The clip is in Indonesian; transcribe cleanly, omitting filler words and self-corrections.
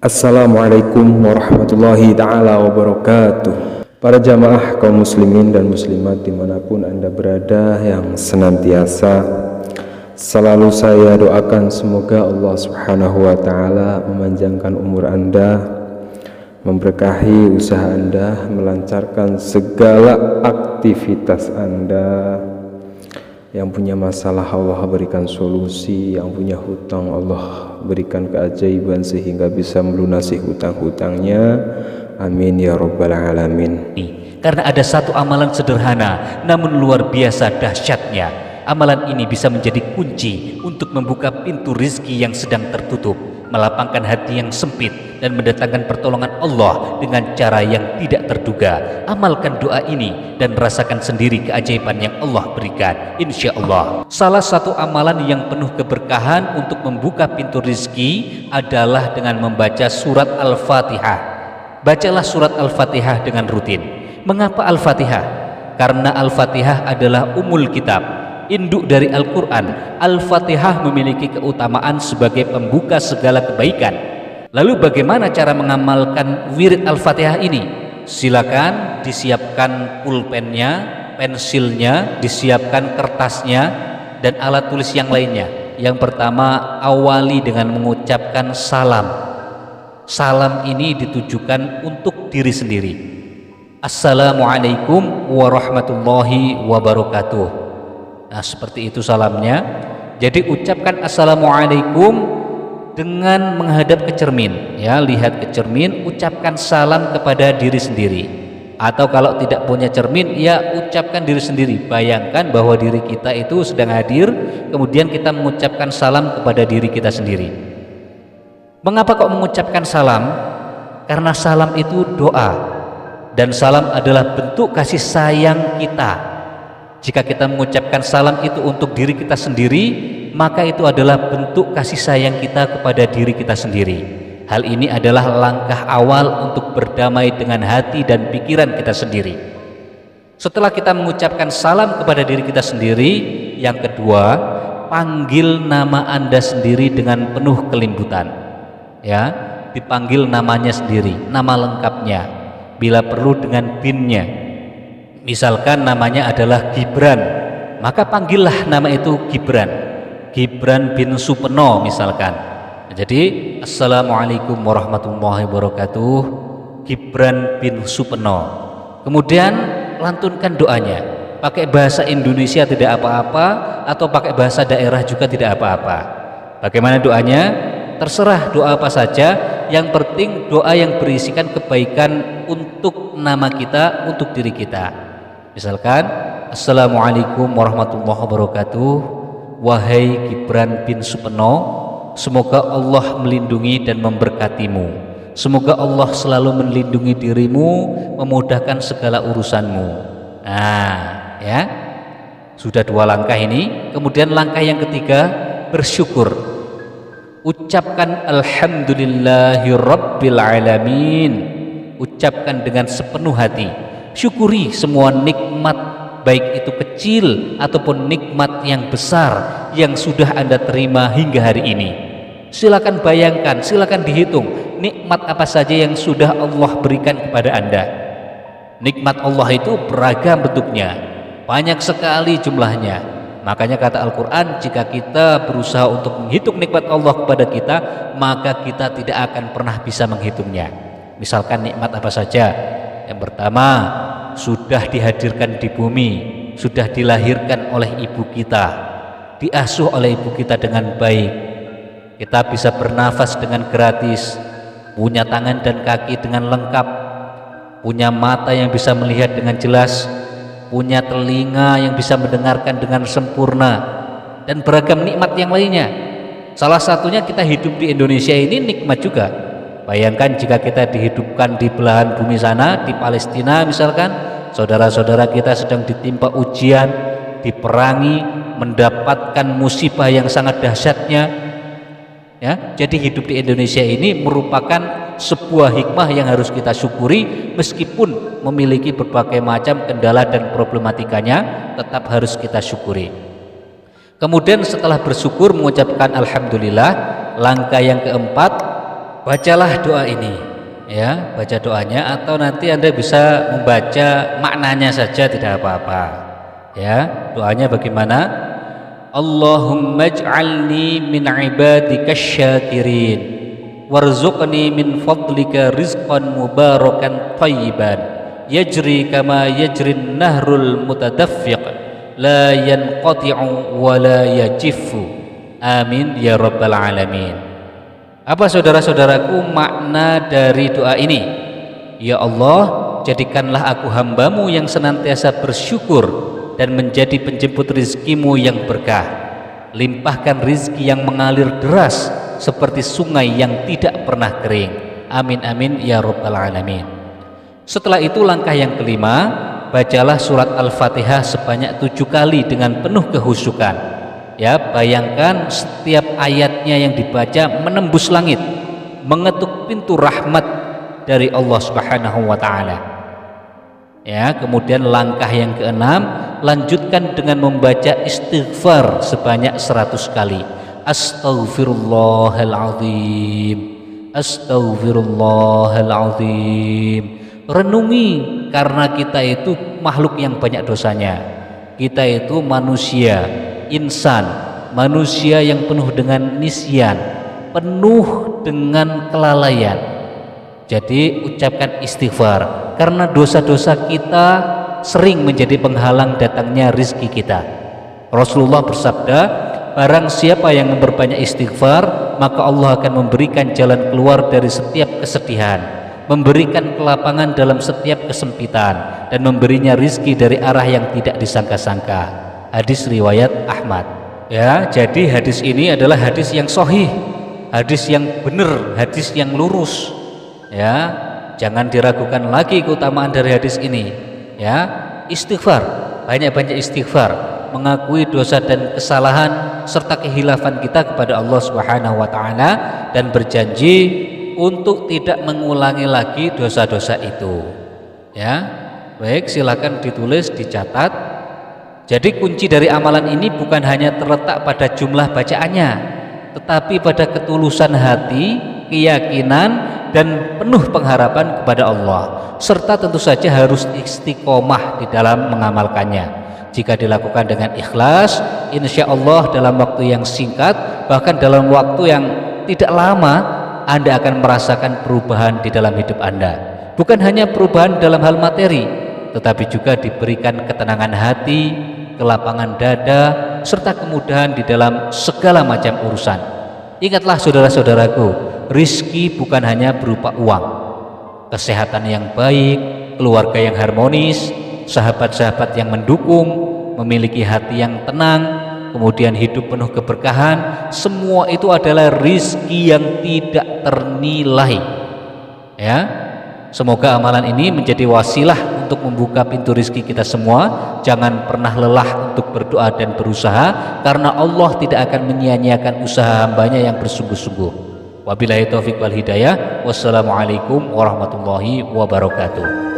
Assalamualaikum warahmatullahi ta'ala wabarakatuh. Para jamaah kaum muslimin dan muslimat dimanapun Anda berada, yang senantiasa selalu saya doakan semoga Allah subhanahu wa ta'ala memanjangkan umur Anda, memberkahi usaha Anda, melancarkan segala aktivitas Anda. Yang punya masalah Allah berikan solusi, yang punya hutang Allah berikan keajaiban sehingga bisa melunasi hutang-hutangnya. Amin ya rabbal alamin. Karena ada satu amalan sederhana namun luar biasa dahsyatnya. Amalan ini bisa menjadi kunci untuk membuka pintu rizki yang sedang tertutup, melapangkan hati yang sempit, dan mendatangkan pertolongan Allah dengan cara yang tidak terduga. Amalkan doa ini dan rasakan sendiri keajaiban yang Allah berikan, insya Allah. Salah satu amalan yang penuh keberkahan untuk membuka pintu rizki adalah dengan membaca surat Al-Fatihah. Bacalah surat Al-Fatihah dengan rutin. Mengapa Al-Fatihah? Karena Al-Fatihah adalah umul kitab, induk dari Al-Quran. Al-Fatihah memiliki keutamaan sebagai pembuka segala kebaikan. Lalu bagaimana cara mengamalkan wirid Al-Fatihah ini? Silakan disiapkan pulpennya, pensilnya, disiapkan kertasnya, dan alat tulis yang lainnya. Yang pertama, awali dengan mengucapkan salam. Salam ini ditujukan untuk diri sendiri. Assalamualaikum warahmatullahi wabarakatuh. Nah, seperti itu salamnya. Jadi ucapkan assalamualaikum dengan menghadap ke cermin, ya, lihat ke cermin, ucapkan salam kepada diri sendiri. Atau kalau tidak punya cermin, ya ucapkan diri sendiri. Bayangkan bahwa diri kita itu sedang hadir, kemudian kita mengucapkan salam kepada diri kita sendiri. Mengapa kok mengucapkan salam? Karena salam itu doa, dan salam adalah bentuk kasih sayang kita. Jika kita mengucapkan salam itu untuk diri kita sendiri, maka itu adalah bentuk kasih sayang kita kepada diri kita sendiri. Hal ini adalah langkah awal untuk berdamai dengan hati dan pikiran kita sendiri. Setelah kita mengucapkan salam kepada diri kita sendiri, yang kedua, panggil nama Anda sendiri dengan penuh kelembutan. Ya, dipanggil namanya sendiri, nama lengkapnya. Bila perlu dengan binnya. Misalkan namanya adalah Gibran, maka panggillah nama itu Gibran. Gibran bin Supeno misalkan. Jadi assalamualaikum warahmatullahi wabarakatuh, Gibran bin Supeno. Kemudian lantunkan doanya. Pakai bahasa Indonesia tidak apa-apa, atau pakai bahasa daerah juga tidak apa-apa. Bagaimana doanya? Terserah doa apa saja. Yang penting doa yang berisikan kebaikan untuk nama kita, untuk diri kita. Misalkan assalamualaikum warahmatullahi wabarakatuh, wahai Gibran bin Supeno, semoga Allah melindungi dan memberkatimu. Semoga Allah selalu melindungi dirimu, memudahkan segala urusanmu. Nah, ya. Sudah dua langkah ini. Kemudian langkah yang ketiga, bersyukur. Ucapkan alhamdulillahirabbil alamin. Ucapkan dengan sepenuh hati. Syukuri semua nikmat, baik itu kecil ataupun nikmat yang besar yang sudah Anda terima hingga hari ini. Silakan bayangkan, silakan dihitung nikmat apa saja yang sudah Allah berikan kepada Anda. Nikmat Allah itu beragam bentuknya, banyak sekali jumlahnya. Makanya kata Al-Quran, jika kita berusaha untuk menghitung nikmat Allah kepada kita, maka kita tidak akan pernah bisa menghitungnya. Misalkan nikmat apa saja? Yang pertama, sudah dihadirkan di bumi, sudah dilahirkan oleh ibu kita, diasuh oleh ibu kita dengan baik. Kita bisa bernafas dengan gratis, punya tangan dan kaki dengan lengkap, punya mata yang bisa melihat dengan jelas, punya telinga yang bisa mendengarkan dengan sempurna, dan beragam nikmat yang lainnya. Salah satunya kita hidup di Indonesia ini nikmat juga. Bayangkan jika kita dihidupkan di belahan bumi sana, di Palestina misalkan, saudara-saudara kita sedang ditimpa ujian, diperangi, mendapatkan musibah yang sangat dahsyatnya. Ya, jadi hidup di Indonesia ini merupakan sebuah hikmah yang harus kita syukuri, meskipun memiliki berbagai macam kendala dan problematikanya, tetap harus kita syukuri. Kemudian setelah bersyukur mengucapkan alhamdulillah, langkah yang keempat, bacalah doa ini, ya, baca doanya, atau nanti Anda bisa membaca maknanya saja, tidak apa-apa. Ya, doanya bagaimana? Allahumma ij'alni min ibadika syakirin warzuqni min fadlika rizqan mubarakan thayyiban yajri kama yajrin nahrul mutadaffiq la yanqati'u wa la yajifu. Amin ya rabbal alamin. Apa saudara-saudaraku makna dari doa ini? Ya Allah, jadikanlah aku hambamu yang senantiasa bersyukur dan menjadi penjemput rizkimu yang berkah. Limpahkan rizki yang mengalir deras seperti sungai yang tidak pernah kering. Amin amin ya rabbal alamin. Setelah itu langkah yang kelima, bacalah surat Al-Fatihah sebanyak 7 kali dengan penuh kehusukan. Ya, bayangkan setiap ayatnya yang dibaca menembus langit, mengetuk pintu rahmat dari Allah Subhanahu wa taala. Ya, kemudian langkah yang keenam, lanjutkan dengan membaca istighfar sebanyak 100 kali. Astaghfirullahaladzim, astaghfirullahaladzim. Renungi, karena kita itu makhluk yang banyak dosanya. Kita itu manusia, insan, manusia yang penuh dengan nisyan, penuh dengan kelalaian. Jadi ucapkan istighfar, karena dosa-dosa kita sering menjadi penghalang datangnya rizki kita. Rasulullah bersabda, barang siapa yang memperbanyak istighfar, maka Allah akan memberikan jalan keluar dari setiap kesedihan, memberikan kelapangan dalam setiap kesempitan, dan memberinya rizki dari arah yang tidak disangka-sangka. Hadis riwayat Ahmad. Ya, jadi hadis ini adalah hadis yang sahih, hadis yang benar, hadis yang lurus. Ya, jangan diragukan lagi keutamaan dari hadis ini. Ya, istighfar, banyak-banyak istighfar, mengakui dosa dan kesalahan serta kehilafan kita kepada Allah Subhanahu wa taala, dan berjanji untuk tidak mengulangi lagi dosa-dosa itu. Ya, baik, silakan ditulis, dicatat. Jadi kunci dari amalan ini bukan hanya terletak pada jumlah bacaannya, tetapi pada ketulusan hati, keyakinan, dan penuh pengharapan kepada Allah, serta tentu saja harus istiqomah di dalam mengamalkannya. Jika dilakukan dengan ikhlas, insya Allah dalam waktu yang singkat, bahkan dalam waktu yang tidak lama, Anda akan merasakan perubahan di dalam hidup Anda. Bukan hanya perubahan dalam hal materi, tetapi juga diberikan ketenangan hati, kelapangan dada, serta kemudahan di dalam segala macam urusan. Ingatlah saudara-saudaraku, rizki bukan hanya berupa uang, kesehatan yang baik, keluarga yang harmonis, sahabat-sahabat yang mendukung, memiliki hati yang tenang, kemudian hidup penuh keberkahan. Semua itu adalah rizki yang tidak ternilai. Ya, semoga amalan ini menjadi wasilah untuk membuka pintu rizki kita semua. Jangan pernah lelah untuk berdoa dan berusaha, karena Allah tidak akan menyia-nyiakan usaha hambanya yang bersungguh-sungguh. Wabillahi taufiq wal hidayah. Wassalamualaikum warahmatullahi wabarakatuh.